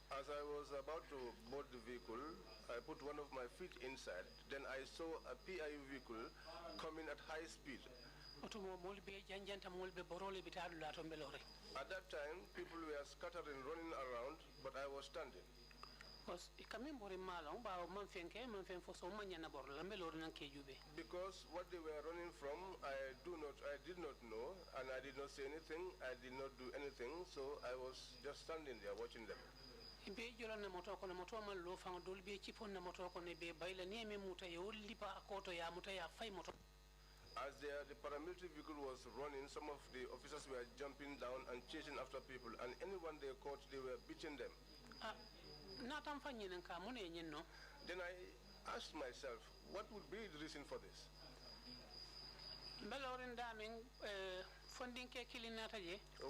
As I was about to board the vehicle, I put one of my feet inside. Then I saw a PIU vehicle coming at high speed. At that time, people were scattering, running around, but I was standing. Because what they were running from, I did not know, and I did not say anything. I did not do anything, so I was just standing there watching them. As the paramilitary vehicle was running, some of the officers were jumping down and chasing after people, and anyone they caught, they were beating them. Then I asked myself, what would be the reason for this?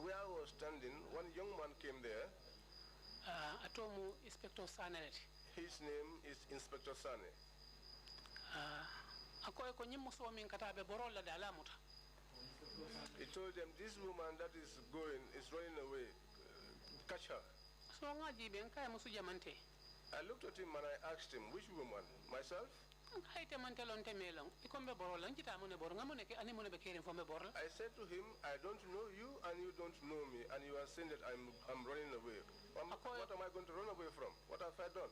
Where I was standing, one young man came there. His name is Inspector Sane. He told them, this woman that is running away, catch her. I looked at him and I asked him, which woman? Myself? I said to him, I don't know you and you don't know me, and you are saying that I'm running away. What am I going to run away from? What have I done?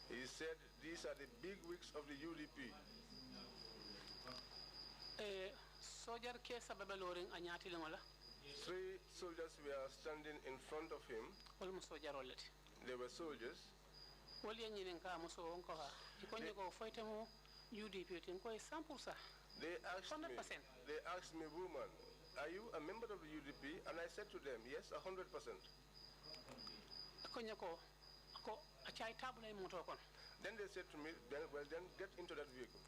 He said, these are the big wigs of the UDP. 3 soldiers were standing in front of him. They were soldiers. They asked me, woman, are you a member of the UDP? And I said to them, yes, 100%. Then they said to me, well, then get into that vehicle.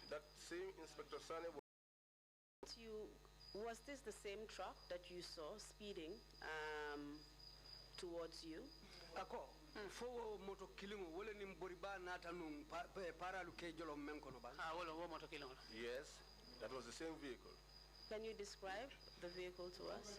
That same Inspector Sane. Was this the same truck that you saw speeding towards you? Yes, that was the same vehicle. Can you describe the vehicle to us?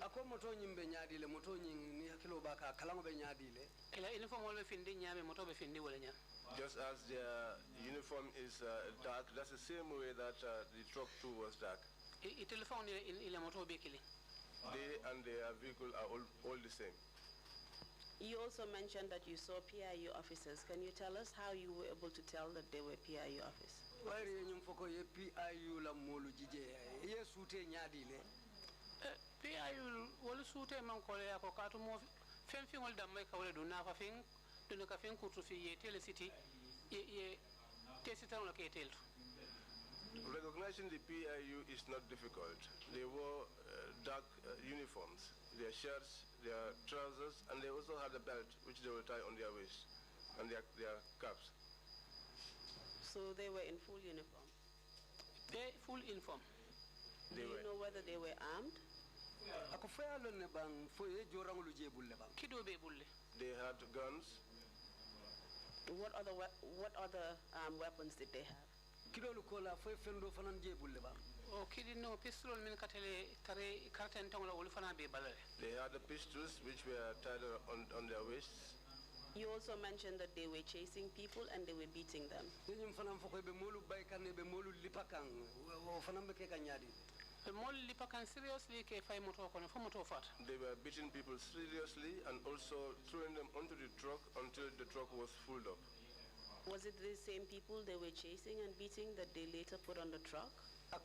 Just as their uniform is dark, that's the same way that the truck too was dark. They and their vehicle are all the same. You also mentioned that you saw PIU officers. Can you tell us how you were able to tell that they were PIU officers? Recognizing the PIU is not difficult. They wore dark uniforms, their shirts, their trousers, and they also had a belt which they will tie on their waist, and their caps. So they were in full uniform? Full uniform. Do you know whether they were armed? They had guns. What other weapons did they have? They had the pistols which were tied on their waists. You also mentioned that they were chasing people and they were beating them. They were beating people seriously and also throwing them onto the truck until the truck was filled up. Was it the same people they were chasing and beating that they later put on the truck? They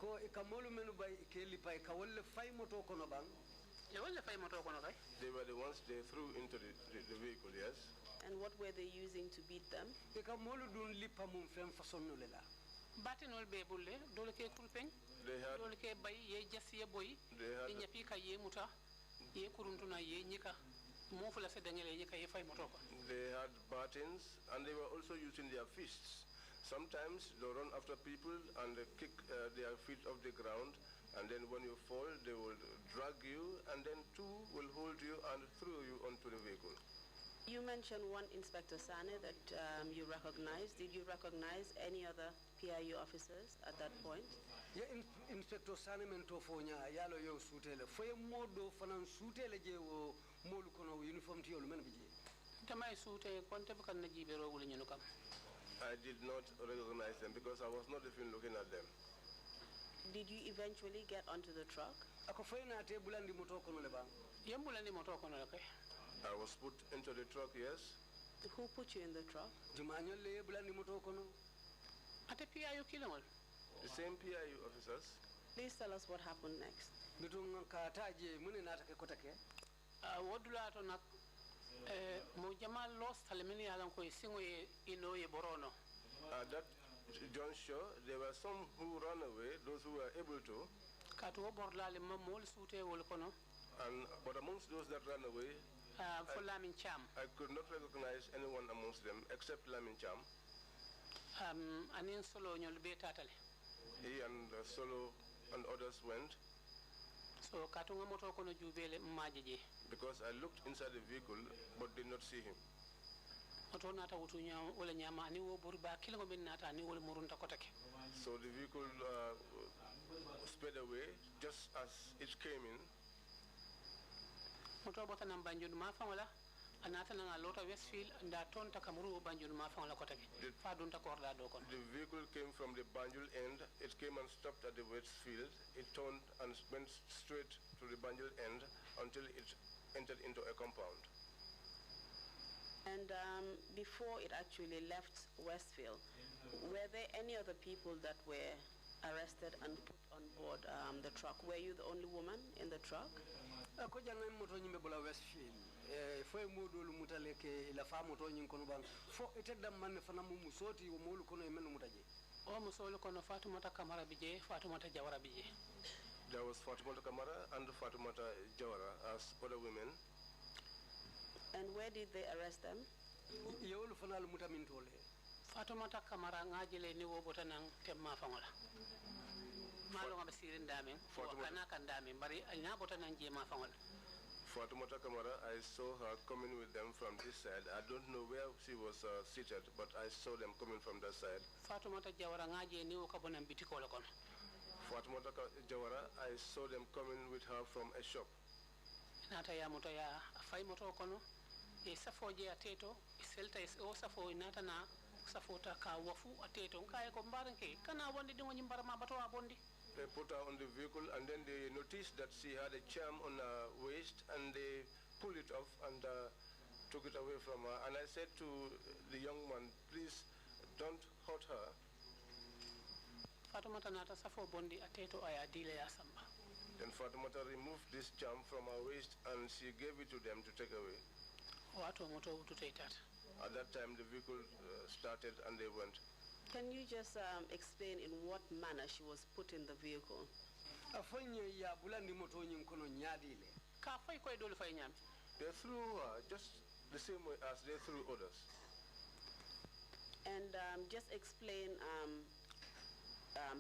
were the ones they threw into the vehicle, yes. And what were they using to beat them? They had batons, and they were also using their fists. Sometimes they run after people and they kick their feet off the ground, and then when you fall, they will drag you, and then 2 will hold you and throw you onto the vehicle. You mentioned one Inspector Sane that you recognized. Did you recognize any other PIU officers at that point? ya inspector sanemento fonya yalo yo sutele foye modo fanan sutele je wo molu kono uniform ti yolu men bije tamay sute konte bukan na jibero wul ñunu kam I did not recognize them because I was not even looking at them. Did you eventually get onto the truck? ako fayna te bulandi moto kono le ba yembulandi moto kono la kay I was put into the truck, yes. Who put you in the truck? jumañol le bulandi moto kono ate PIU kilingol The same PIU officers. Please tell us what happened next. bitum ka taje mune nata ke kotake wodula to nak mo jamal los talmini alan ko singo ye ino ye borono At that juncture, there were some who ran away, those who were able to, kato borlale mamol sute wol kono but amongst those that ran away, fo lamin cham I could not recognize anyone amongst them except Lamin Cham. anin solo ñol be tatale He and Solo and others went so kato nga moto kono jubele maaje je because I looked inside the vehicle but did not see him. moto nata wutu ñaw wala ñama ani wo buri ba kilingo ben nata ani wol murunta kotake So the vehicle sped away just as it came in. moto bota nam banjun ma fa wala anata na lota Westfield nda tonta kamuru banjun ma fa wala kotake fa dunta korda do kon The vehicle came from the Banjul end. It came and stopped at the Westfield. It turned and went straight to the Banjul end until it entered into a compound. And before it actually left Westfield, were there any other people that were arrested and put on board the truck? Were you the only woman in the truck? ko jangan moto nyimbe bula Westfield foye modolu mutale ke la fa moto nyin kono ban fo etedam man fana mu musoti wo molu kono e menu mutaje o musolu kono Fatumata Kamara bije Fatumata Jawara bije There was Fatumata Kamara and Fatumata Jawara as other women. And where did they arrest them? yewolu fana lu mutamin tole Fatumata Kamara ngajele ni wo botanan temma fangola malo ngabe sirin dame kana kan dame bari ina botanan je ma fangola Fatumata Kamara, I saw her coming with them from this side. I don't know where she was seated, but I saw them coming from that side. Fatumata Jawara ngaje ni wo kabonam bitiko la kono Fatumata Jawara, I saw them coming with her from a shop. nata ya moto ya fay moto kono e safo je ateto selta o safo nata na safota ka wafu ateto kay ko mbaranke kana wonde dingo nyimbara ma bato abondi They put her on the vehicle and then they noticed that she had a charm on her waist and they pulled it off and took it away from her. And I said to the young man, please don't hurt her. Fatumata nata safo bondi ateto aya dile ya samba Then Fatumata removed this charm from her waist and she gave it to them to take away. wato moto tutaitat At that time, the vehicle started and they went. Can you just explain in what manner she was put in the vehicle? afonye ya bulandi moto nyin kono nyaadile ka fay koy dole fay nyam They threw her just the same way as they threw others. And just explain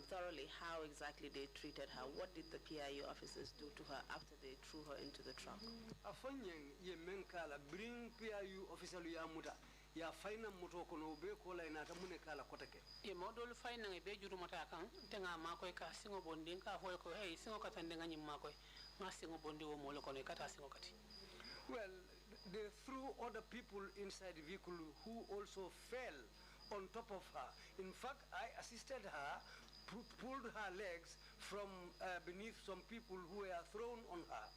thoroughly how exactly they treated her. What did the PIU officers do to her after they threw her into the truck? afonye ye menkala bring PIU official ya muta ya faina moto kono be ko la ina ta mune kala kotake e modol fay na be juru mata kan tenga ma koy ka singo bondi ka hoy ko hey singo kata ndenga nyim ma koy ma singo bondi wo mo ko ne kata singo kati well they threw other people inside the vehicle who also fell on top of her. In fact, I assisted her, pulled her legs from beneath some people who were thrown on her.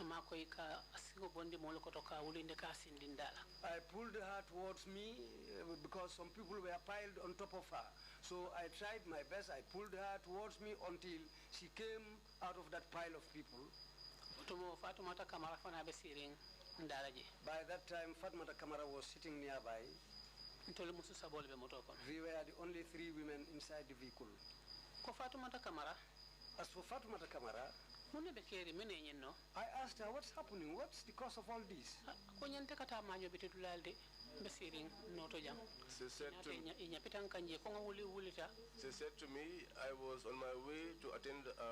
ma koy ka singo bondi mo ko to ka wulinde ka sindindala I pulled her towards me because some people were piled on top of her. So I tried my best. I pulled her towards me until she came out of that pile of people. to Fatumata Kamara fana be siring ndala je By that time, Fatmata Kamara was sitting nearby. ntol musu sabol be moto kon We were the only three women inside the vehicle. ko Fatumata Kamara As for Fatmata Kamara, munne be keri mene nyenno I asked her, what's happening? What's the cause of all this? ko nyante kata maño bititulalde be siring noto jam She said to me, inya pitan kanje ko nguli wulita she said to me, I was on my way to attend a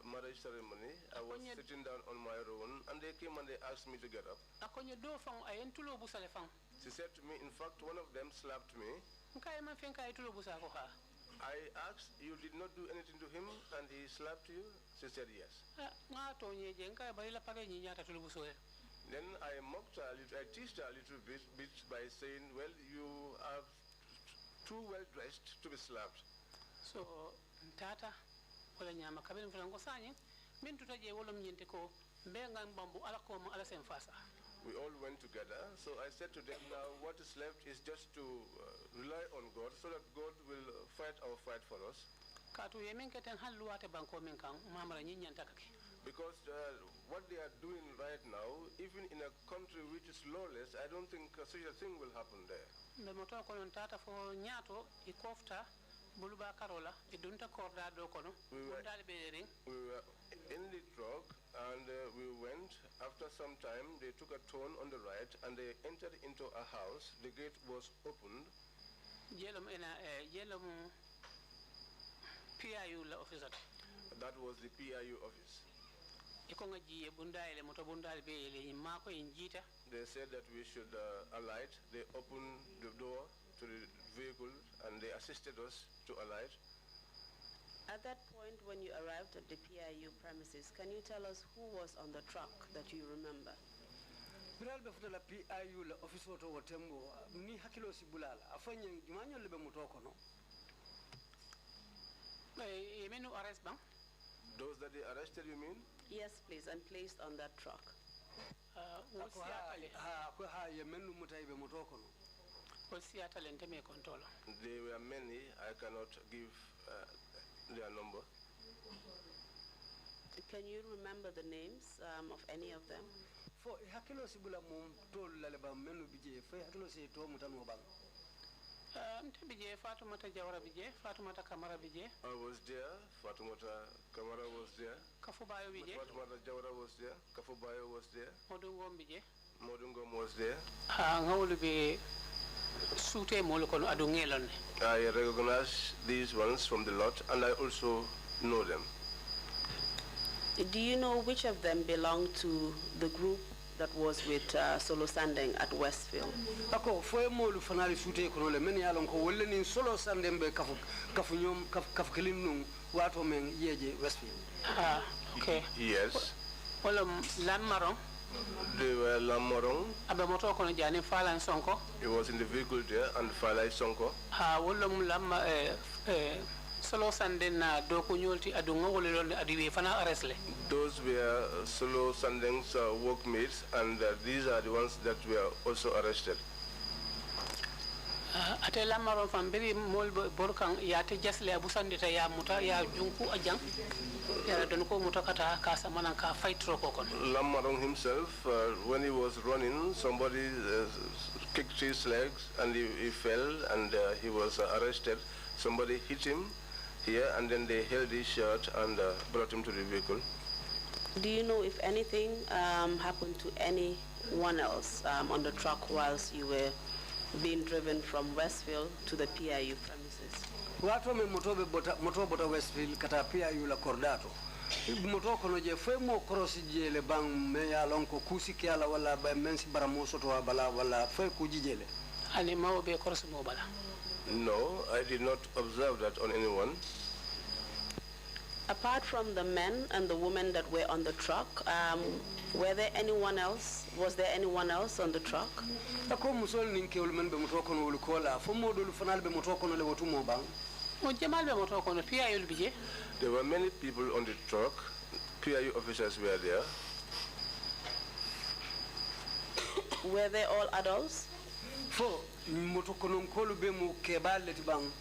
marriage ceremony. I was sitting down on my own, and they came and they asked me to get up. akonyo do fang ayen tulo busale fang She said to me, in fact, one of them slapped me. nkai man fen kai tulo busa ko ha I asked, you did not do anything to him and he slapped you? She said yes. Then I mocked her, I teased her a little bit by saying, well, you are too well dressed to be slapped. So, tata, wala nyama kabili mfulango sanyi, min tutaje wolom nyente ko, mbenga mbambu ala koma ala senfasa. We all went together, so I said to them, now what is left is just to rely on God so that God will fight our fight for us. Because what they are doing right now, even in a country which is lawless, I don't think such a thing will happen there. We were in the truck and we went. After some time, they took a turn on the right and they entered into a house. The gate was opened. That was the PIU office. They said that we should alight. They opened the door to the vehicle and they assisted us to alight. At that point, when you arrived at the PIU premises, can you tell us who was on the truck that you remember? PIU office auto watembo ni hakilo sibulala afanye jumanyo lebe mutoko no. Arrest bang? Those that they arrested, you mean? Yes, please, and placed on that truck. There were many. I cannot give their number. Can you remember the names of any of them? For hakilo sibula mum tol laleba menu bije for hakilo se to mutano bang. Fatumata Jawara bije, Fatumata Kamara bije. I was there. Fatumata Kamara was there. Kafubayo bije. Fatumata Jawara was there. Kafubayo was there. Modungom bije. Modungom was there. Ngawulu be sute molokono adungelon. I recognize these ones from the lot, and I also know them. Do you know which of them belong to the group that was with Solo Sandeng at Westfield? Ako foye molu fanali sute kono le men yalon ko wolle ni Solo Sandeng be kafu nyom kafu kilim wato men yeje Westfield. Okay. Yes. Wala Lammarong. They were Lammarong. Abe moto kono jani Falan Sonko. He was in the vehicle there and Falai Sonko. Wala Lamma Solo Sandeng na doku nyolti adungo wala lolne adiwe fana arrestle. Those were Solo Sandeng's workmates, and these are the ones that were also arrested. Ate Lammarong fambiri mol borkan ya te jasle abusandita ya muta ya junku ajang ya donko muta kata kasa mananka fight roko kon. Lammarong himself, when he was running, somebody kicked his legs and he fell and he was arrested. Somebody hit him here and then they held his shirt and brought him to the vehicle. Do you know if anything happened to anyone else on the truck whilst you were being driven from Westfield to the PIU premises? Watu me moto bota Westfield kata PIU la Cordato. Moto kono je foi mo cross je le bang me ya lonko kusi kiala wala ba mensi baramoso to bala wala foi kujijele. Ani mawo be cross mo bala. No, I did not observe that on anyone. Apart from the men and the women that were on the truck, was there anyone else on the truck? Ako musol ninke ulmen be moto kono ulkola fo modul fanal be moto kono le wotu mo bang. Mo jamal be moto kono PIU bije. There were many people on the truck. PIU officers were there. Were they all adults? Fo moto kono kolu be mo kebal leti bang.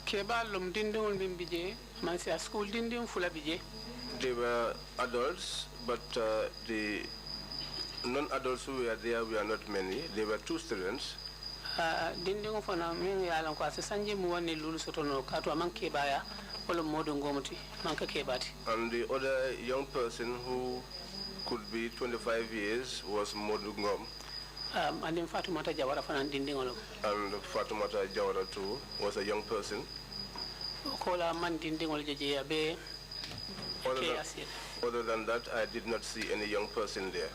Kebalum dinding bimbije, mansia school dinding fula bije. They were adults, but the non-adults who were there were not many. There were 2 students. Dinding fana min yalan ko asanje mu wonni lulu sotono kato amanke baya wala modo ngomoti manka kebati. And the other young person who could be 25 years was Modungom. And then Fatumata Jawara fana dinding olo. And Fatumata Jawara too was a young person. Kola man dinding olo jeje abe. Other than that, I did not see any young person there.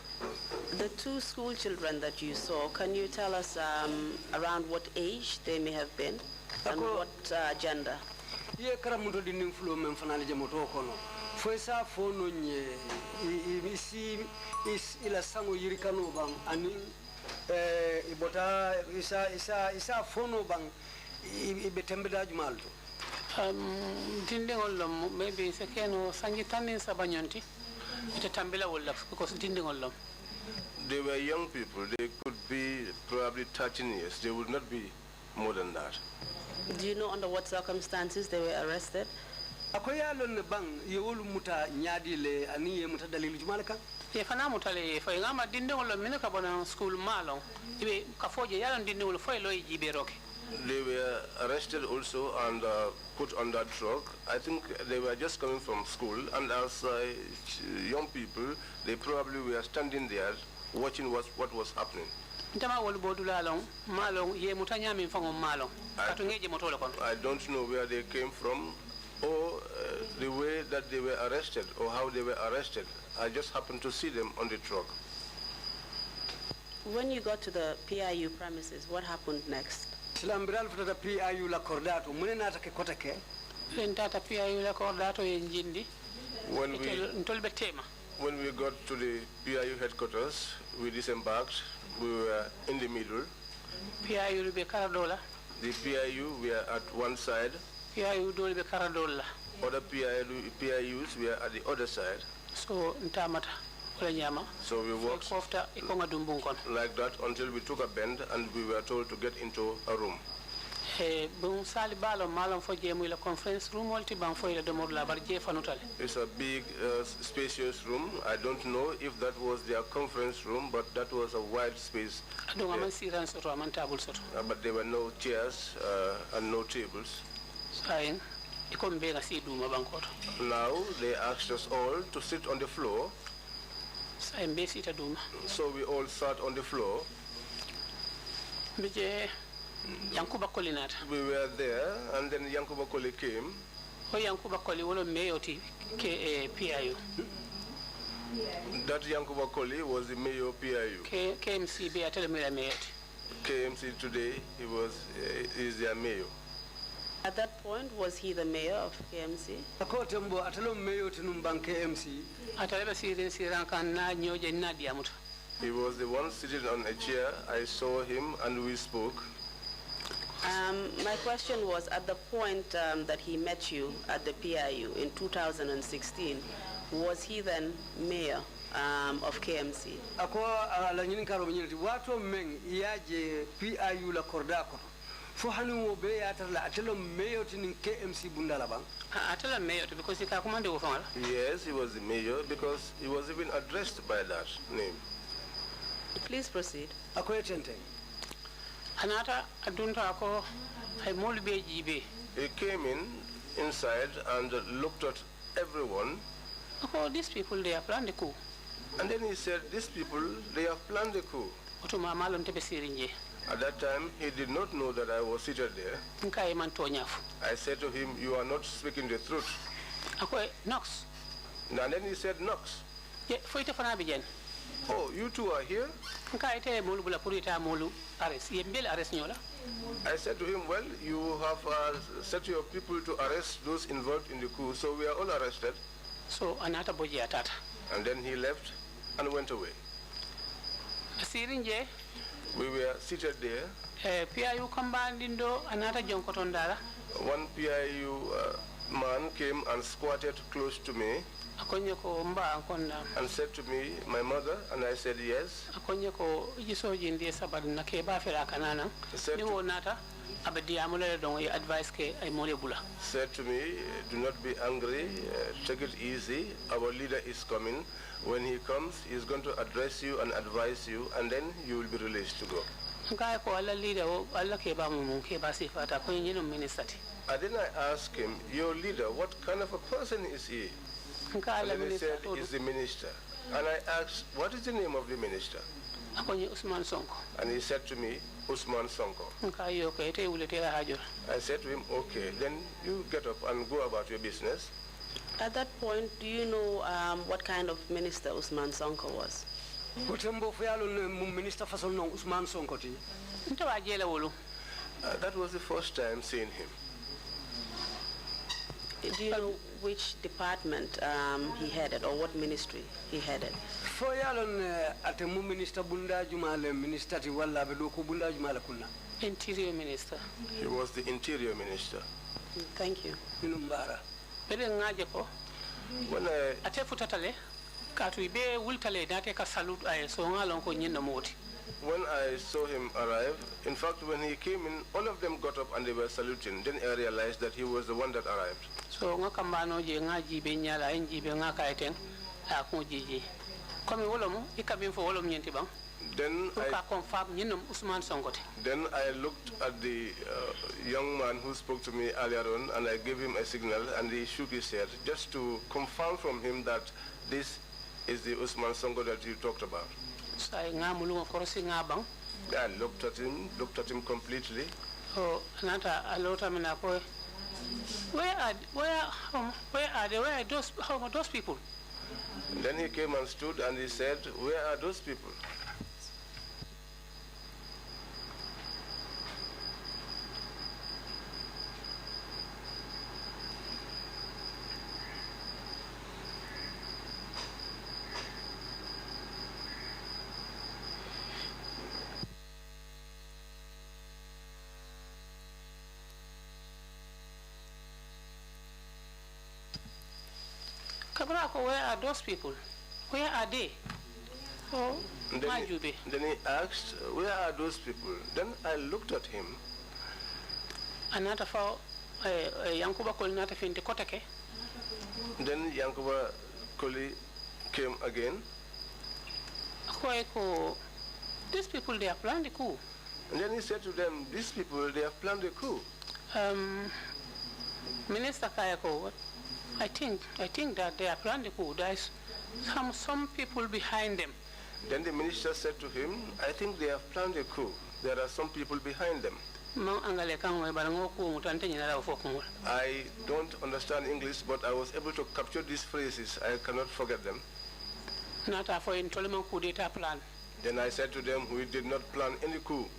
The 2 school children that you saw, can you tell us around what age they may have been? And what gender? Ye karamuto di ninflo men fanali jamoto kono. Foisa fono nye isi ila sango yirikano bang ani ibota isa fono bang ibetembeda jumalto. Dindingol lom maybe sekeno sangi tanin sabanyonti ite tambila wolla because dindingol lom. They were young people. They could be probably 13 years. They would not be more than that. Do you know under what circumstances they were arrested? Akoya lon bang yewul muta nyaadi le ani ye muta dalilu jumalaka. Ye fana mutale fo ngama dindingol lom min ka bona school malon ibe ka foje yalon dindingol fo loy jibe roke. They were arrested also and put on that truck. I think they were just coming from school, and as young people, they probably were standing there watching what was happening. I don't know where they came from or the way that they were arrested or how they were arrested. I just happened to see them on the truck. When you got to the PIU premises, what happened next? Silambiral futata PIU la cordato munena take kotake. Entata PIU la cordato yenjindi. When we got to the PIU headquarters, we disembarked. We were in the middle. PIU be caradola. The PIU were at one side. PIU dole be caradola. Other PIUs were at the other side. So ntamata. So we walked like that until we took a bend and we were told to get into a room. It's a big, spacious room. I don't know if that was their conference room, but that was a wide space. But there were no chairs and no tables. Now they asked us all to sit on the floor. So we all sat on the floor. We were there, and then Yankuba Koli came. That Yankuba Koli was the mayor of PIU. KMC today, he is their mayor. At that point, was he the mayor of KMC? He was the one sitting on a chair. I saw him and we spoke. My question was, at the point that he met you at the PIU in 2016, was he then mayor of KMC? Yes, he was the mayor because he was even addressed by that name. Please proceed. He came inside and looked at everyone. Oh, these people, they have planned the coup. And then he said, these people, they have planned the coup. At that time, he did not know that I was seated there. I said to him, you are not speaking the truth. Knox. And then he said, Knox. Oh, you two are here? I said to him, well, you have set your people to arrest those involved in the coup, so we are all arrested. So, and then he left and went away. We were seated there. One PIU man came and squatted close to me and said to me, my mother, and I said yes. Said to me, do not be angry, take it easy, our leader is coming. When he comes, he's going to address you and advise you, and then you will be released to go. And then I asked him, your leader, what kind of a person is he? And then he said, he's the minister. And I asked, what is the name of the minister? And he said to me, Usman Sonko. I said to him, okay, then you get up and go about your business. At that point, do you know what kind of minister Usman Sonko was? That was the first time seeing him. Do you know which department he headed or what ministry he headed? For yalon atemu minister bunda jumale minister ti walla be do ko bunda jumale kunna. Interior Minister. He was the Interior Minister. Thank you. Inumbara. Bele ngaje ko. When I Ate futatale katu ibe wultale date ka salute ay so ngalon ko nyinna moti. When I saw him arrive, in fact, when he came in, all of them got up and they were saluting. Then I realized that he was the one that arrived. So nga kambano je nga jibe nyala en jibe nga kaiten a ko jiji. Komi wolom ikabin fo wolom nyenti bang. Then I looked at the young man who spoke to me earlier on, and I gave him a signal, and he shook his head just to confirm from him that this is the Usman Songo that you talked about. I looked at him completely. Oh, Nata, where are those people? Then he came and stood and he said, "Where are those people?" Kabrako, where are those people? Where are they? Oh, then he asked, "Where are those people?" Then I looked at him. Another for Yankuba Kolinata Finti Kotake. Then Yankuba Koli came again. These people, they have planned the coup. And then he said to them, "These people, they have planned the coup." Minister Kayako, I think that they have planned the coup. There is some people behind them. Then the minister said to him, "I think they have planned a coup. There are some people behind them." I don't understand English, but I was able to capture these phrases. I cannot forget them. Then I said to them, "We did not plan any coup."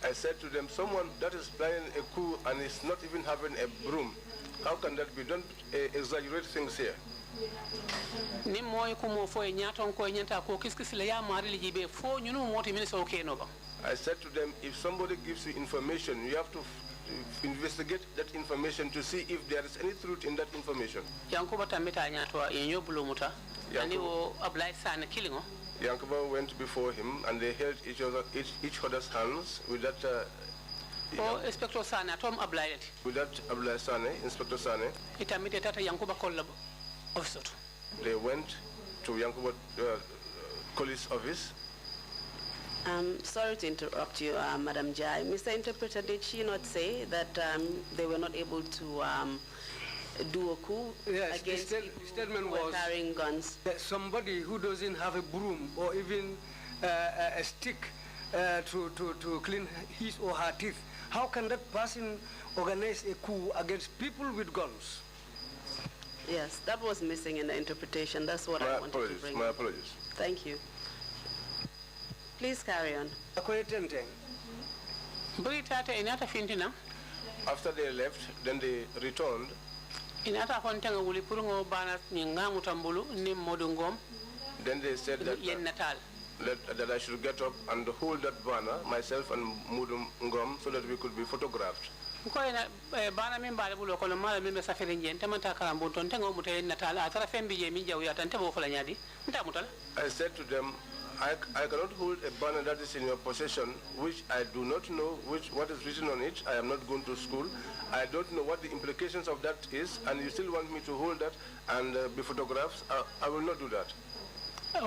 I said to them, "Someone that is planning a coup and is not even having a broom, how can that be? Don't exaggerate things here." I said to them, "If somebody gives you information, you have to investigate that information to see if there is any truth in that information." Yankuba went before him and they held each other's hands with that. Inspector Sane, Tom Ablay. With that Ablay Sane, Inspector Sane. They went to Yankuba Koli's office. Sorry to interrupt you, Madam Jai. Mr. Interpreter, did she not say that they were not able to do a coup against people who were carrying guns? Somebody who doesn't have a broom or even a stick to clean his or her teeth, how can that person organize a coup against people with guns? Yes, that was missing in the interpretation. That's what I wanted to bring. My apologies. Thank you. Please carry on. After they left, then they returned. Then they said that I should get up and hold that banner, myself and Mudum Ngom, so that we could be photographed. I said to them, I cannot hold a banner that is in your possession, which I do not know what is written on it. I am not going to school. I don't know what the implications of that is, and you still want me to hold that and be photographed? I will not do that. It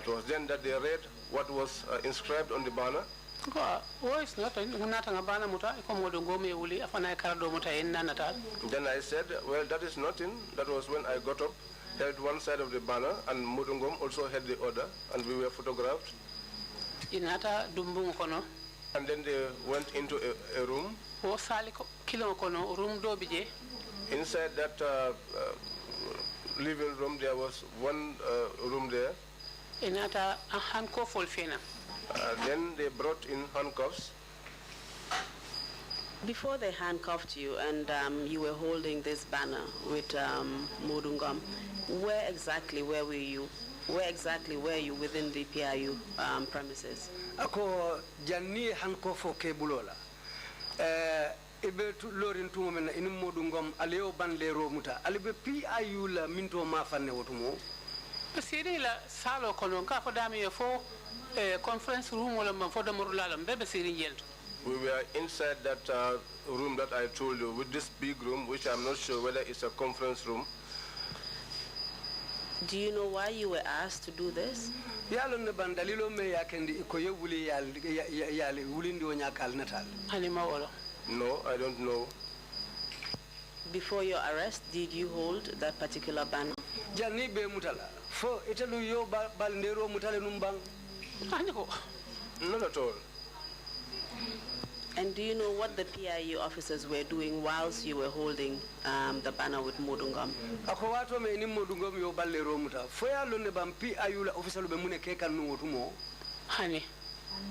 was then that they read what was inscribed on the banner. Then I said, "Well, that is nothing." That was when I got up, held one side of the banner, and Mudungom also held the other, and we were photographed. And then they went into a room. Inside that living room, there was one room there. Inata a handcuff fena. Then they brought in handcuffs. Before they handcuffed you and you were holding this banner with Modungom, where exactly were you? Where exactly were you within the PIU premises? Ako janni handcuffo ke bulola. Ebe lorin tumo men inu Modungom aleo ban le romuta. Alibe PIU la minto mafanne wotumo. Siri la salo kono ka fo dami fo conference room wala man fo damurula mbebe siri yelto. We were inside that room that I told you, with this big room, which I'm not sure whether it's a conference room. Do you know why you were asked to do this? No, I don't know. Before your arrest, did you hold that particular banner? Not at all. And do you know what the PIU officers were doing whilst you were holding the banner with Modungom? Honey.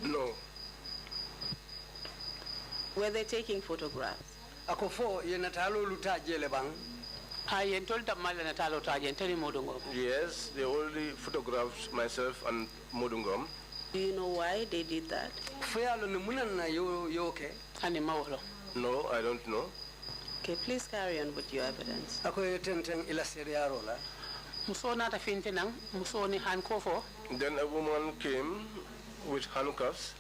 No. Were they taking photographs? Yes, they only photographed myself and Modungom. Do you know why they did that? No, I don't know. Okay, please carry on with your evidence. Then a woman came with handcuffs.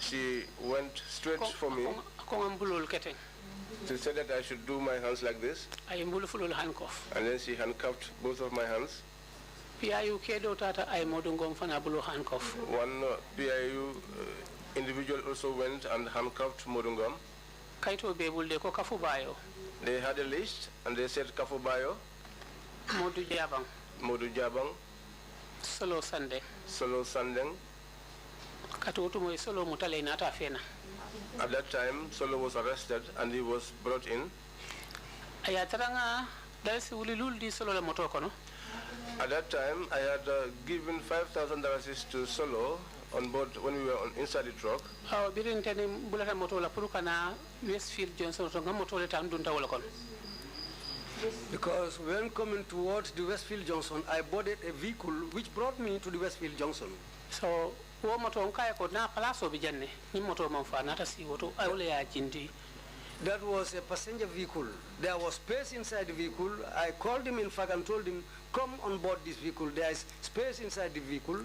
She went straight for me. She said that I should do my hands like this. And then she handcuffed both of my hands. PIU kedo tata ay Modungom fana bulo handcuff. One PIU individual also went and handcuffed Modungom. Kaito bebul de ko kafubayo. They had a list and they said Kafubayo, Modu Jabang, Modu Jabang, Solo Sunday, Solo Sandeng. Katutu mo solo mutale nata fena. At that time, Solo was arrested and he was brought in. Ayataranga dalsi ulilul di solo la motokono. At that time, I had given $5,000 to Solo on board when we were inside the truck. Because when coming towards the Westfield Junction, I boarded a vehicle which brought me to the Westfield Junction. So, that was a passenger vehicle. There was space inside the vehicle. I called him, in fact, and told him, come on board this vehicle. There is space inside the vehicle.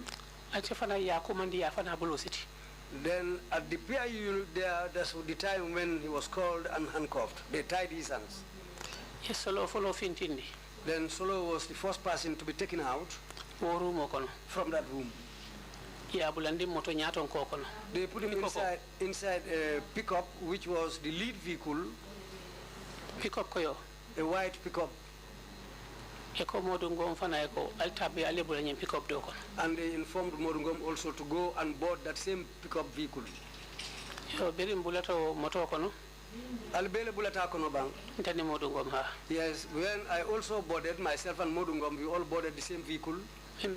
Then at the PIU, that's the time when he was called and handcuffed. They tied his hands. Yes, Solo follow Fintindi. Then Solo was the first person to be taken out from that room. They put him inside a pickup, which was the lead vehicle. Pickup koyo? A white pickup. And they informed Modungom also to go and board that same pickup vehicle. Yes, when I also boarded, myself and Modungom, we all boarded the same vehicle. The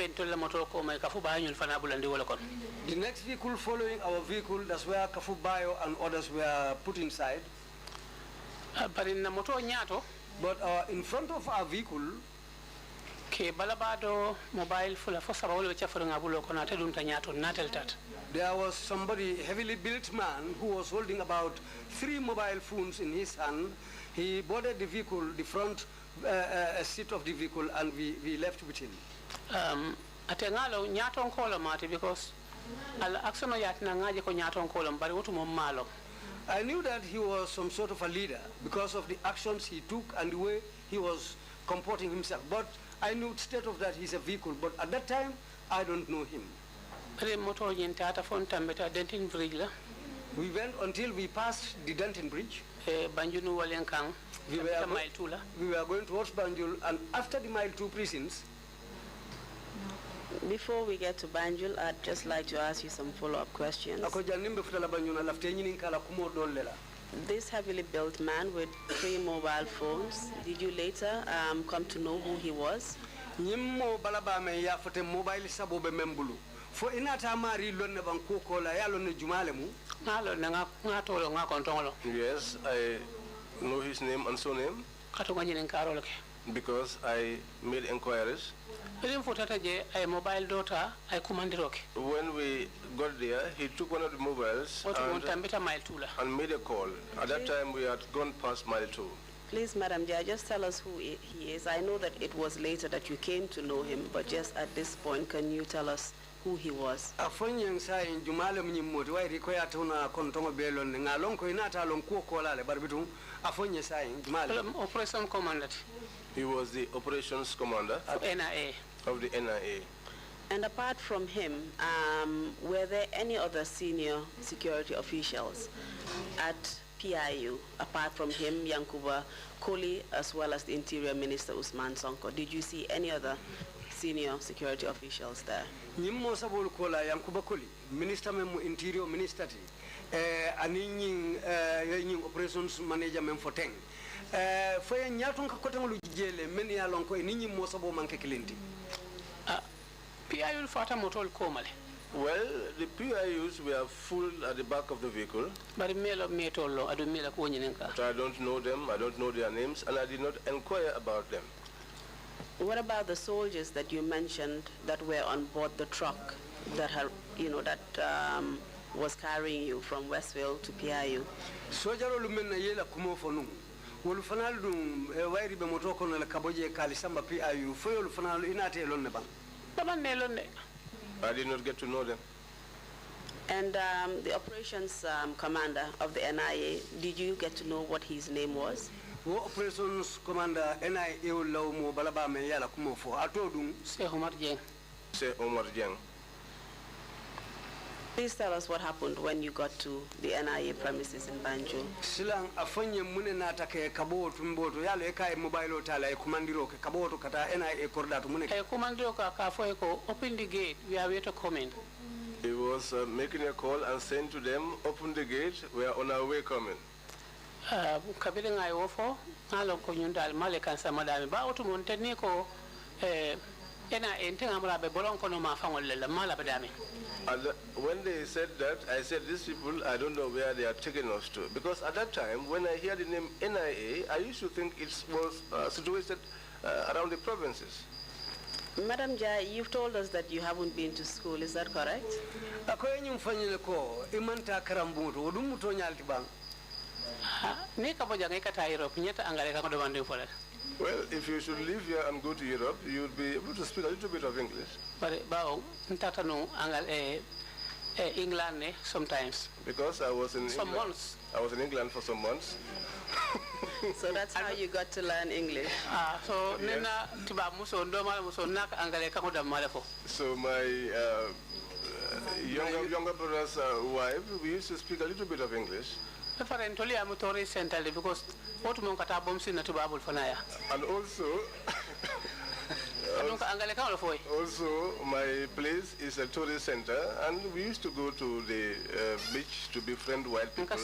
next vehicle following our vehicle, that's where Kafubayo and others were put inside. But in front of our vehicle, there was somebody, heavily built man, who was holding about 3 mobile phones in his hand. He boarded the vehicle, the front seat of the vehicle, and we left with him. Atengalo nyaton kola mati because al aksono yatina ngaje ko nyaton kola mbari wotu malo. I knew that he was some sort of a leader because of the actions he took and the way he was comporting himself. But I knew instead of that he's a vehicle. But at that time, I don't know him. We went until we passed the Denton Bridge. We were going towards Banjul, and after the Mile 2 precincts. Before we get to Banjul, I'd just like to ask you some follow-up questions. This heavily built man with 3 mobile phones, did you later come to know who he was? Nyimmo balaba me ya fote mobile sabo be membulu. Fo inata mari lonne banko kola ya lonne jumale mu. Ngalo nga ngatolo nga kontongolo. Yes, I know his name and surname. Kato ngani nkaro lake. Because I made inquiries. Mobile data I commandiroke. When we got there, he took one of the mobiles and made a call. At that time, we had gone past mile 2. Please, Madam Jai, just tell us who he is. I know that it was later that you came to know him, but just at this point, can you tell us who he was? Afonyeng sa in jumale mnyimoti wa require tuna kontongo belon ngalon ko inata lon ko kola le barbitu afonye sa in jumale. Operation Commander. He was the operations commander of NIA. Of the NIA. And apart from him, were there any other senior security officials at PIU, apart from him, Yankuba Koli, as well as the Interior Minister Usman Sonko? Did you see any other senior security officials there? Nyimmo sabol kola Yankuba Koli, Minister memu Interior Minister ti, aning operations manager mem for teng. Foye nyaton ka kote ngulu jele meni ya lonko ninyi mo sabo manke kilindi. PIU fata motol komale. Well, the PIUs were full at the back of the vehicle. But I don't know them, I don't know their names, and I did not inquire about them. What about the soldiers that you mentioned that were on board the truck that had, was carrying you from Westville to PIU? Sojaro lumena yela kumo fonu. Wolu fanal dum wairi be moto kono la kaboje kali samba PIU fo wolu fanal inate lonne bang. I did not get to know them. And the operations commander of the NIA, did you get to know what his name was? Operations commander NIA law mo balaba me yala kumo fo atodum Se Omar Jeng. Se Omar Jeng. Please tell us what happened when you got to the NIA premises in Banjul. Silang afanye mune nata ke kaboto mboto yalo eka mobile tala e kumandiro ke kaboto kata NIA kordatu mune. E kumandiro ka kafo ko open the gate, we are waiting to come in. He was making a call and saying to them, open the gate, we are on our way coming. Kabiri ngai wofo ngalo ko nyundal male kansa madami ba otu monteni ko NIA ntenga mura be bolon ko no ma fangol le mala badami. And when they said that, I said, these people, I don't know where they are taking us to. Because at that time, when I hear the name NIA, I used to think it was situated around the provinces. Madam Jai, you've told us that you haven't been to school, is that correct? Well, if you should live here and go to Europe, you would be able to speak a little bit of English. England sometimes. Because I was in some England. months. I was in England for some months. So that's how you got to learn English. So my younger brother's wife, we used to speak a little bit of English. Because and also my place is a tourist center, and we used to go to the beach to befriend white people,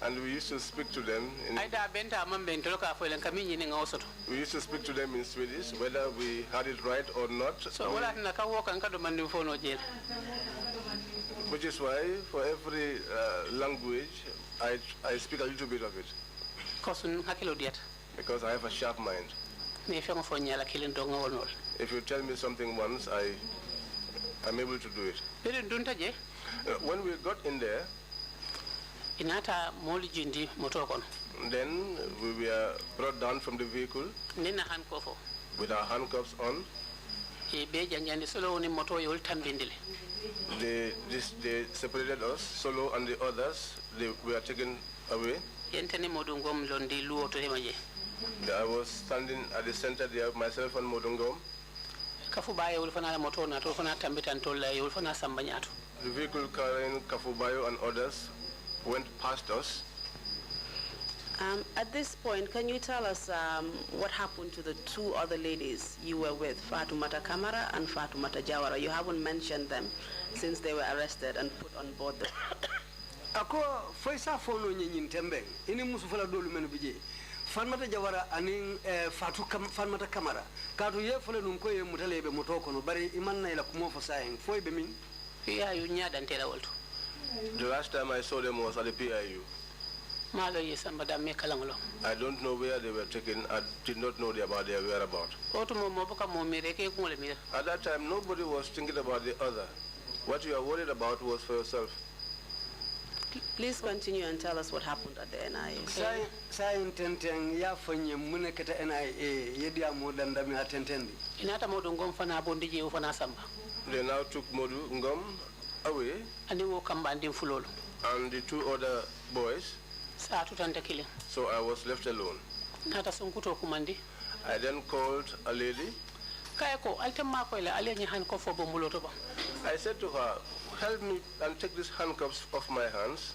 and we used to speak to them we used to speak to them in Swedish, whether we had it right or not. So which is why for every language I speak a little bit of it, because I have a sharp mind. If you tell me something once, I'm able to do it. When we got in there, then we were brought down from the vehicle with our handcuffs on. They separated us, Solo and the others, they were taken away. I was standing at the center there, myself and Modungom. The vehicle carrying Kafubayo and others went past us. At this point, can you tell us what happened to the 2 other ladies you were with, Fatumata Kamara and Fatumata Jawara? You haven't mentioned them since they were arrested and put on board the ako foisa fono nyin tembe ini musu fala dolu men bije fanmata jawara anin fanmata kamara kadu ye fala nun ko ye mutalebe moto kono bari imanna ila kumo fo sayen foy be min ya yu nyaadante la wolto. The last time I saw them was at the PIU. Malo yesamba da me kalangolo. I don't know where they were taken. I did not know about their whereabouts. Oto mo boka mo mireke ngole mir. At that time, nobody was thinking about the other. What you are worried about was for yourself. Please continue and tell us what happened at the NIA. Sai intenten ya fanye mune kata NIA yedi amodan dami atentendi. Inata modu ngom fana bondi je fana samba. They now took Modu Ngom away. Ani wo kamba ndim fulolo. And the two other boys. Sa tutanda kile. So I was left alone. Nata sunkuto kumandi. I then called a lady. Kayako altemma ko ile alenyi han ko fo bombuloto ba. I said to her, help me and take these handcuffs off my hands.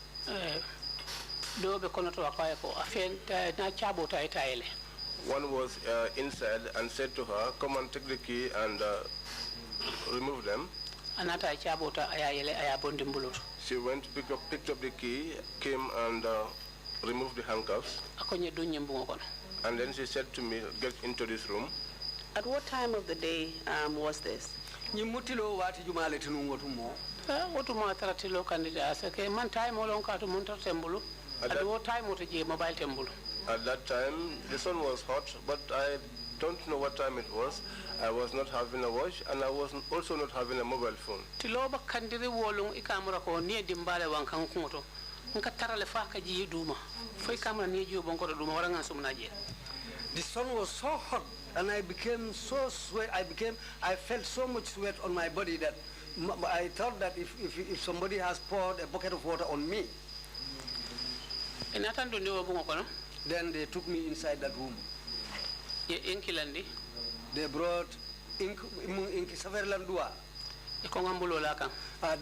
One was inside and said to her, come and take the key and remove them. She went, picked up the key, came and removed the handcuffs. And then she said to me, get into this room. At what time of the day was this? Ni mutilo wati jumale tunungo tumo. Otuma taratilo candidate asake man time olon ka to munta tembulu. At what time otaje mobile tembulu. At that time the sun was hot, but I don't know what time it was. I was not having a watch and I was also not having a mobile phone. Tiloba kandiri wolong ikamura ko nie dimbale wankan kunto. Nka tarale fa ka ji duma. Foi kamera nie jo bonko duma waranga sumnaje. The sun was so hot and I became so sweat. I felt so much sweat on my body that I thought that if somebody has poured a bucket of water on me, then they took me inside that room. They brought they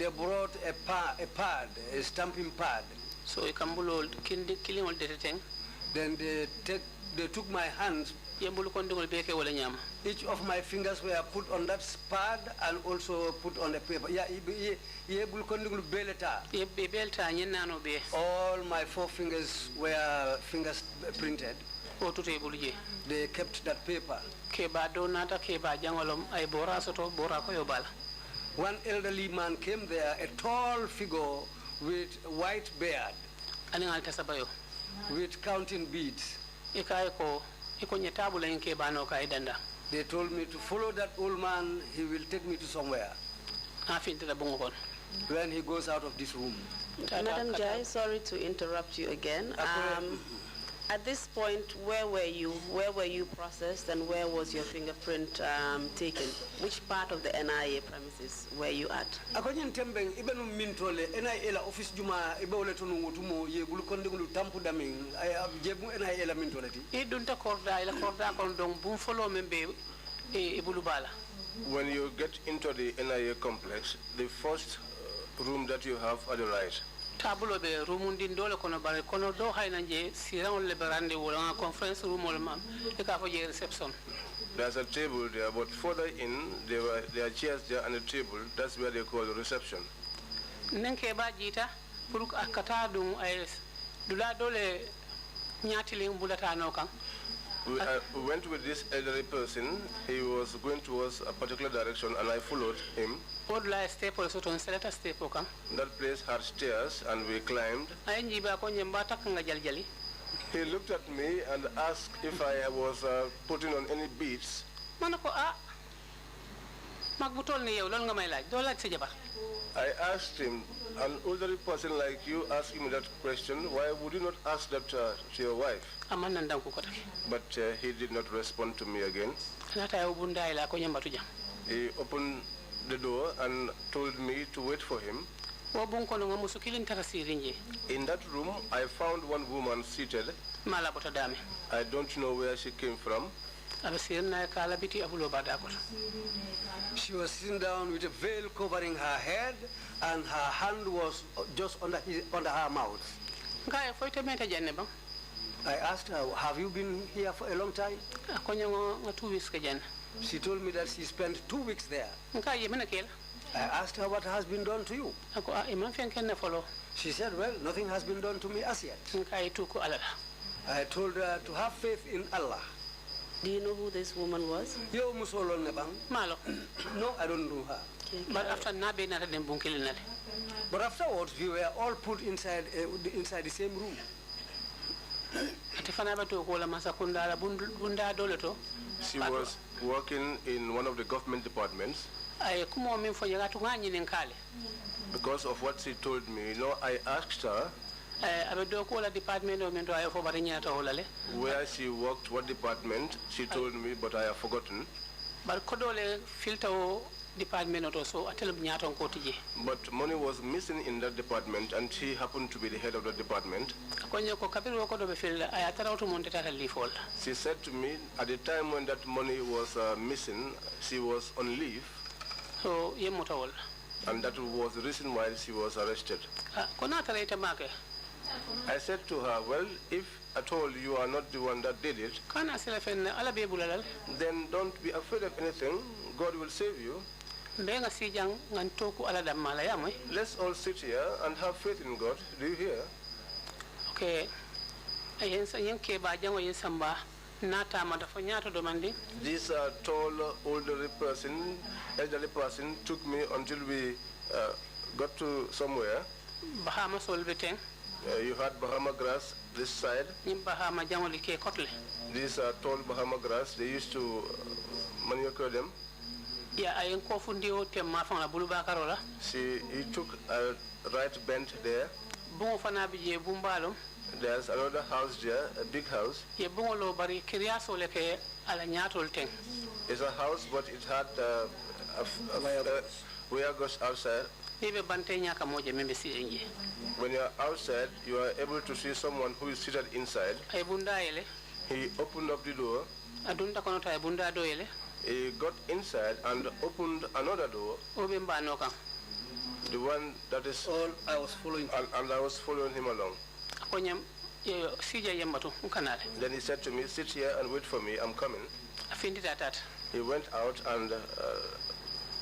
brought a pad, a stamping pad. So then they took my hands. Each of my fingers were put on that pad and also put on the paper. All my 4 fingers were fingers printed. They kept that paper. One elderly man came there, a tall figure with white beard, with counting beads. They told me to follow that old man, he will take me to somewhere. When he goes out of this room. Madam Jai, sorry to interrupt you again. At this point, where were you? Where were you processed and where was your fingerprint taken? Which part of the NIA premises were you at? Akonyen tembeng ibenu mintole NIA la office juma ibole tonu ngutumo ye bulukondengulu tampu daming jebu NIA la mintole ti. Idunta korda ila korda kondong bum follow membe ibulubala. When you get into the NIA complex, the first room that you have at the right. Tabulo be roomundin dole kono bare kono do haynanje siran le berande wala conference room wala mam e ka fo je reception. There's a table there, but further in there are chairs there and a table. That's where they call the reception. Nenke ba jita pour akata dum ay dula dole nyati ling bulata no kan. We went with this elderly person. He was going towards a particular direction and I followed him. That place had stairs and we climbed. He looked at me and asked if I was putting on any beads. I asked him, an elderly person like you asking me that question, why would you not ask that to your wife? But he did not respond to me again. He opened the door and told me to wait for him. In that room, I found one woman seated. I don't know where she came from. She was sitting down with a veil covering her head and her hand was just under her mouth. I asked her, have you been here for a long time? She told me that she spent 2 weeks there. I asked her what has been done to you. She said, well, nothing has been done to me as yet. I told her to have faith in Allah. Do you know who this woman was? Malo. No, I don't know her. But after But afterwards, we were all put inside the same room. She was working in one of the government departments. Because of what she told me, I asked her where she worked, what department. She told me, but I have forgotten. But money was missing in that department, and she happened to be the head of the department. She said to me, at the time when that money was missing, she was on leave. And that was the reason why she was arrested. I said to her, well, if at all you are not the one that did it, then don't be afraid of anything. God will save you. Let's all sit here and have faith in God. Do you hear? Okay. This tall, elderly person took me until we got to somewhere. You had Bahama grass this side. These are tall Bahama grass. They used to manicure them. Yeah, I am He took a right bend there. There's another house there, a big house. It's a house, but it had a wire goes outside. When you are outside, you are able to see someone who is seated inside. He opened up the door. He got inside and opened another door. The one that is all I was following. And I was following him along. Then he said to me, sit here and wait for me, I'm coming. He went out and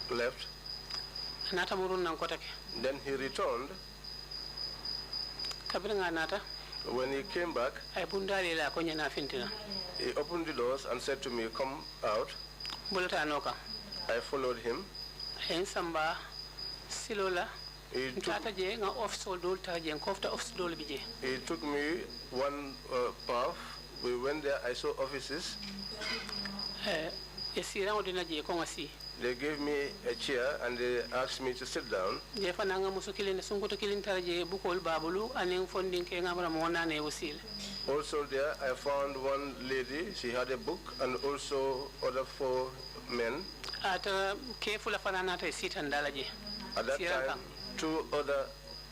left. Then he returned. When he came back, he opened the doors and said to me, come out. I followed him. He took me one path. We went there, I saw offices. They gave me a chair and they asked me to sit down. Also there, I found one lady. She had a book and also other 4 men. At that time, 2 other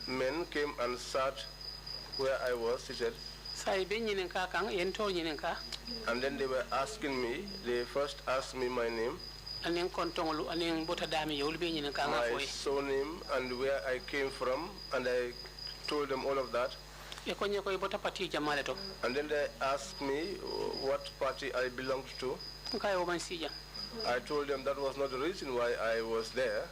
men came and sat where I was seated. And then they were asking me, they first asked me my name, my surname, and where I came from, and I told them all of that. And then they asked me what party I belonged to. I told them that was not the reason why I was there.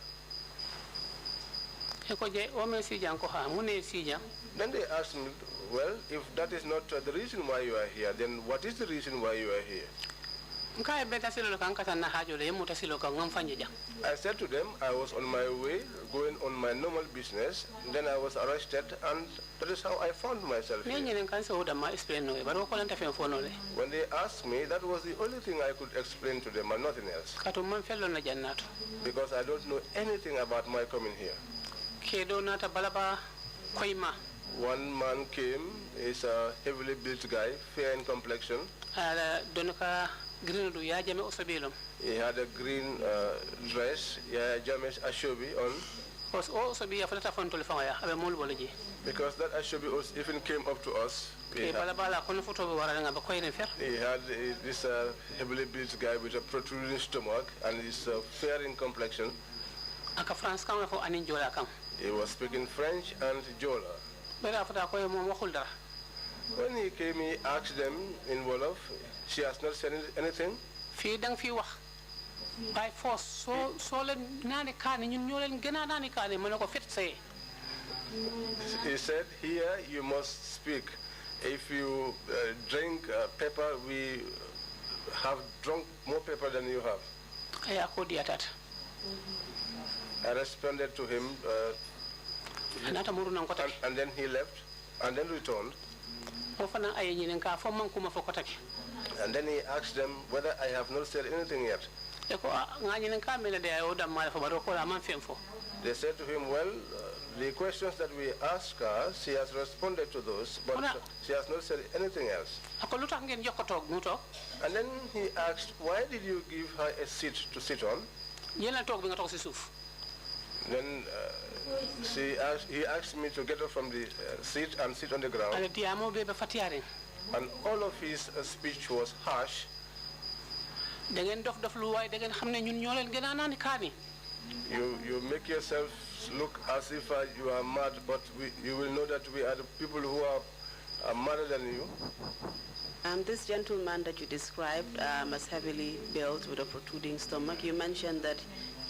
Then they asked me, well, if that is not the reason why you are here, then what is the reason why you are here? I said to them, I was on my way, going on my normal business, then I was arrested, and that is how I found myself here. When they asked me, that was the only thing I could explain to them and nothing else. Because I don't know anything about my coming here. One man came, he's a heavily built guy, fair in complexion. He had a green dress, James Ashobi on. Because that Ashobi also even came up to us. He had this heavily built guy with a protruding stomach and he's fair in complexion. He was speaking French and Jola. When he came, he asked them in Wolof, she has not said anything. by force so len nani kani ñun ñolen gëna nani kani manako fit say. He said, here you must speak. If you drink pepper, we have drunk more pepper than you have. I responded to him, and then he left, and then returned. And then he asked them whether I have not said anything yet. They said to him, well, the questions that we asked her, she has responded to those, but she has not said anything else. And then he asked, why did you give her a seat to sit on? Then he asked me to get up from the seat and sit on the ground. And all of his speech was harsh. You make yourself look as if you are mad, but you will know that we are the people who are madder than you. This gentleman that you described as heavily built with a protruding stomach, you mentioned that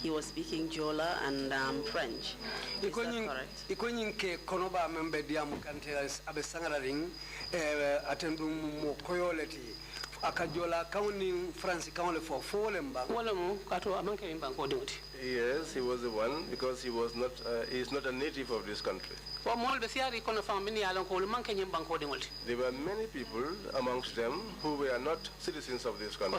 he was speaking Jola and French. Is that correct? Akajola counting France county for Yes, he was the one because he was not. He is not a native of this country. There were many people amongst them who were not citizens of this country.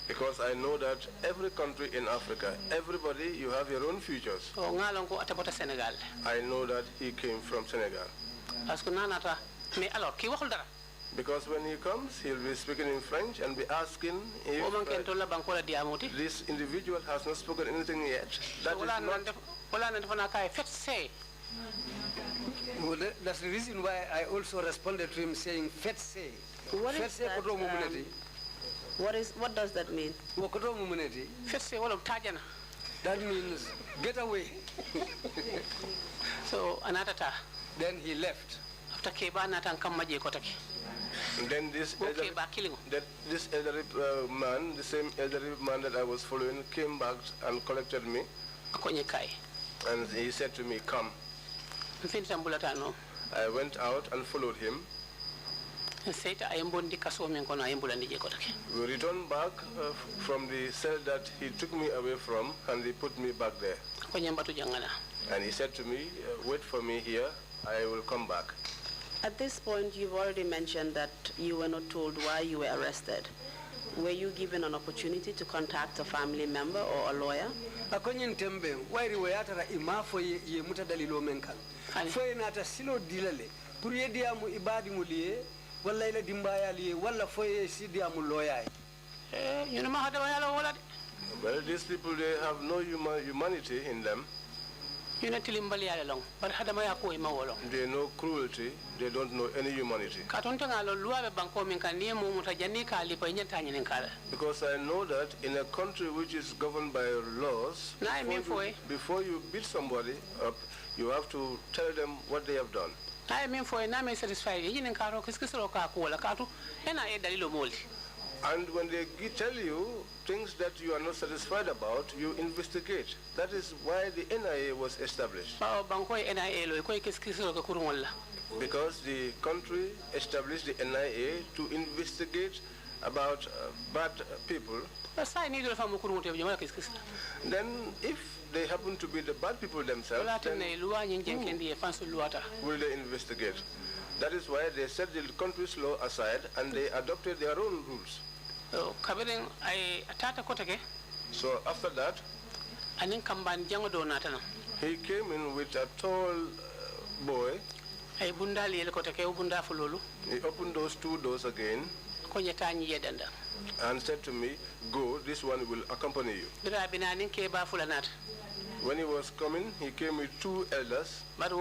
Because I know that every country in Africa, everybody, you have your own futures. I know that he came from Senegal. Because when he comes, he'll be speaking in French and be asking if this individual has not spoken anything yet. That is not... Well, that's the reason why I also responded to him saying "fetse." What is that? What does that mean? That means get away. So another time. Then he left. After and then this elderly man, the same elderly man that I was following, came back and collected me. And he said to me, come. I went out and followed him. We returned back from the cell that he took me away from, and he put me back there. And he said to me, wait for me here, I will come back. At this point, you've already mentioned that you were not told why you were arrested. Were you given an opportunity to contact a family member or a lawyer? Well, these people, they have no humanity in them. They know cruelty, they don't know any humanity. Because I know that in a country which is governed by laws, before you beat somebody up, you have to tell them what they have done. And when they tell you things that you are not satisfied about, you investigate. That is why the NIA was established. Because the country established the NIA to investigate about bad people. Then if they happen to be the bad people themselves, then will they investigate? That is why they set the country's law aside and they adopted their own rules. So after that, he came in with a tall boy. He opened those two doors again and said to me, go, this one will accompany you. When he was coming, he came with two elders. But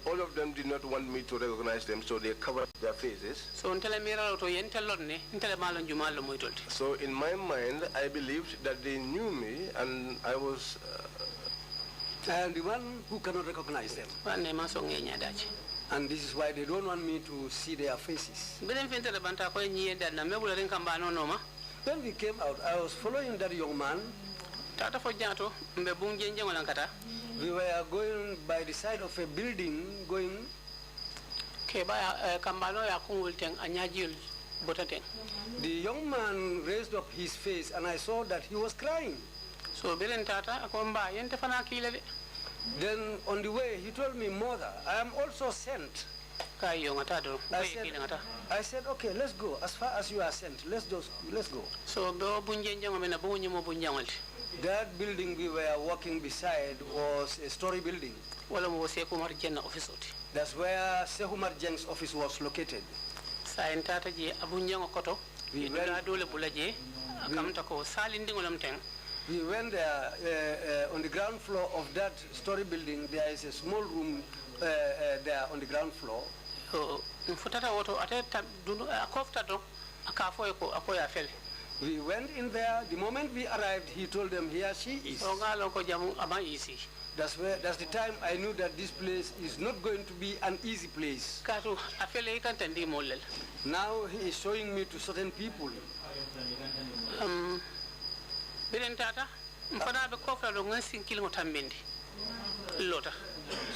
all of them did not want me to recognize them, so they covered their faces. So in my mind, I believed that they knew me, and I was... and the one who cannot recognize them. And this is why they don't want me to see their faces. When we came out, I was following that young man. We were going by the side of a building, going. The young man raised up his face and I saw that he was crying. So then on the way he told me, "Mother, I am also sent." I said, "Okay, let's go. As far as you are sent, let's go. So that building we were walking beside was a story building. That's where Sehumar Jeng's office was located. We went there on the ground floor of that story building. There is a small room there on the ground floor. We went in there. The moment we arrived, he told them, "Here she is." That's the time I knew that this place is not going to be an easy place. Now he is showing me to certain people.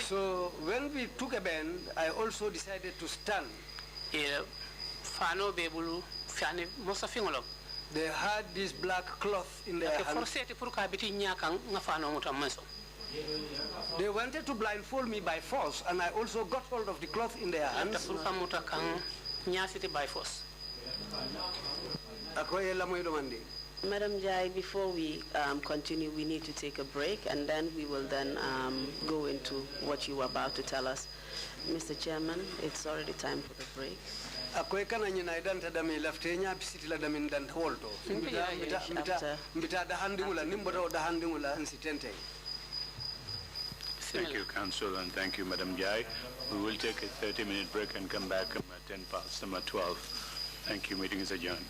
So when we took a bend, I also decided to stand. They had this black cloth in their hands. They wanted to blindfold me by force, and I also got hold of the cloth in their hands. Madam Jai, before we continue, we need to take a break, and then we will then go into what you were about to tell us. Mr. Chairman, it's already time for the break. Thank you, Council, and thank you, Madam Jai. We will take a 30-minute break and come back at 12. Thank you. Meeting is adjourned.